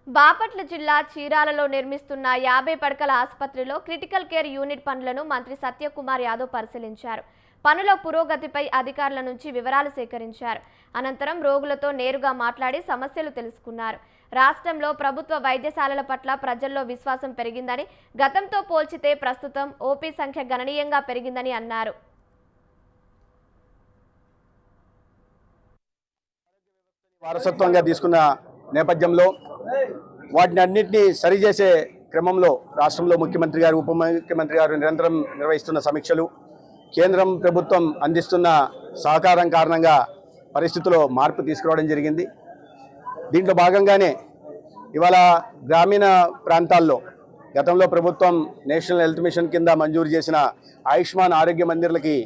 బాపట్ల జిల్లా చీరాలలో నిర్మిస్తున్న 50 పడకల ఆసుపత్రిలో క్రిటికల్ కేర్ యూనిట్ పనులను మంత్రి సత్యకుమార్ యాదవ్ పరిశీలించారు. పనుల పురోగతిపై అధికారుల నుంచి వివరాలు సేకరించారు. అనంతరం రోగులతో నేరుగా మాట్లాడి సమస్యలు తెలుసుకున్నారు. రాష్ట్రంలో ప్రభుత్వ వైద్యశాలల పట్ల ప్రజల్లో విశ్వాసం పెరిగిందని, గతంతో పోల్చితే ప్రస్తుతం ఓపీ సంఖ్య గణనీయంగా పెరిగిందని అన్నారు. వారసత్వంగా తీసుకున్న నేపథ్యంలో వాటిని అన్నింటినీ సరిచేసే క్రమంలో రాష్ట్రంలో ముఖ్యమంత్రి గారు, ఉప ముఖ్యమంత్రి గారు నిరంతరం నిర్వహిస్తున్న సమీక్షలు, కేంద్రం ప్రభుత్వం అందిస్తున్న సహకారం కారణంగా పరిస్థితుల్లో మార్పు తీసుకురావడం జరిగింది. దీంట్లో భాగంగానే ఇవాళ గ్రామీణ ప్రాంతాల్లో గతంలో ప్రభుత్వం నేషనల్ హెల్త్ మిషన్ కింద మంజూరు చేసిన ఆయుష్మాన్ ఆరోగ్య మందిర్లకి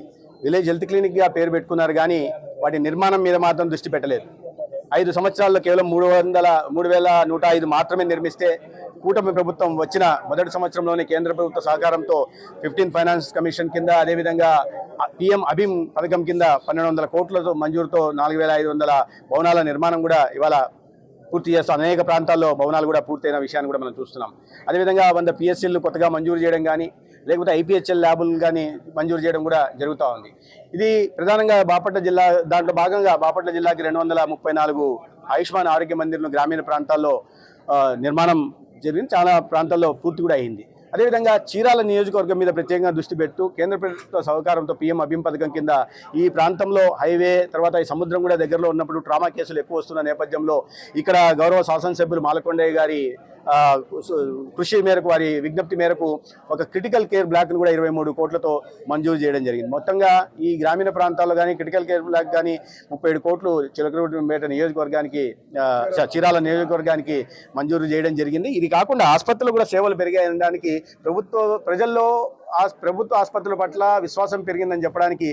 విలేజ్ హెల్త్ క్లినిక్గా పేరు పెట్టుకున్నారు, కానీ వాటి నిర్మాణం మీద మాత్రం దృష్టి పెట్టలేదు. 5 సంవత్సరాల్లో కేవలం 3,105 మాత్రమే నిర్మిస్తే, కూటమి ప్రభుత్వం వచ్చిన మొదటి సంవత్సరంలోనే కేంద్ర ప్రభుత్వ సహకారంతో 15 ఫైనాన్స్ కమిషన్ కింద, అదేవిధంగా PM అభిమ్ పథకం కింద 1,200 కోట్లతో మంజూరుతో 4,500 భవనాల నిర్మాణం కూడా ఇవాళ పూర్తి చేస్తూ అనేక ప్రాంతాల్లో భవనాలు కూడా పూర్తయిన విషయాన్ని కూడా మనం చూస్తున్నాం. అదేవిధంగా 100 PSCలు కొత్తగా మంజూరు చేయడం కానీ, లేకపోతే IPHL ల్యాబులు కానీ మంజూరు చేయడం కూడా జరుగుతూ ఉంది. ఇది ప్రధానంగా బాపట్ల జిల్లా, దాంట్లో భాగంగా బాపట్ల జిల్లాకి 234 ఆయుష్మాన్ ఆరోగ్య మందిర్లు గ్రామీణ ప్రాంతాల్లో నిర్మాణం జరిగింది. చాలా ప్రాంతాల్లో పూర్తి కూడా అయింది. అదేవిధంగా చీరాల నియోజకవర్గం మీద ప్రత్యేకంగా దృష్టి పెడుతూ కేంద్ర ప్రభుత్వ సహకారంతో PM అభిమ్ పథకం కింద ఈ ప్రాంతంలో హైవే, తర్వాత ఈ సముద్రం కూడా దగ్గరలో ఉన్నప్పుడు ట్రామా కేసులు ఎక్కువ వస్తున్న నేపథ్యంలో ఇక్కడ గౌరవ శాసనసభ్యులు మాలకొండయ్య గారి కృషి మేరకు, వారి విజ్ఞప్తి మేరకు ఒక క్రిటికల్ కేర్ బ్లాక్ను కూడా 23 కోట్లతో మంజూరు చేయడం జరిగింది. మొత్తంగా ఈ గ్రామీణ ప్రాంతాల్లో కానీ క్రిటికల్ కేర్ బ్లాక్ కానీ 37 కోట్లు చిలకలూరిపేట నియోజకవర్గానికి, చీరాల నియోజకవర్గానికి మంజూరు చేయడం జరిగింది. ఇది కాకుండా ఆసుపత్రులు కూడా సేవలు పెరిగాయనడానికి ప్రభుత్వ ఆసుపత్రుల పట్ల విశ్వాసం పెరిగిందని చెప్పడానికి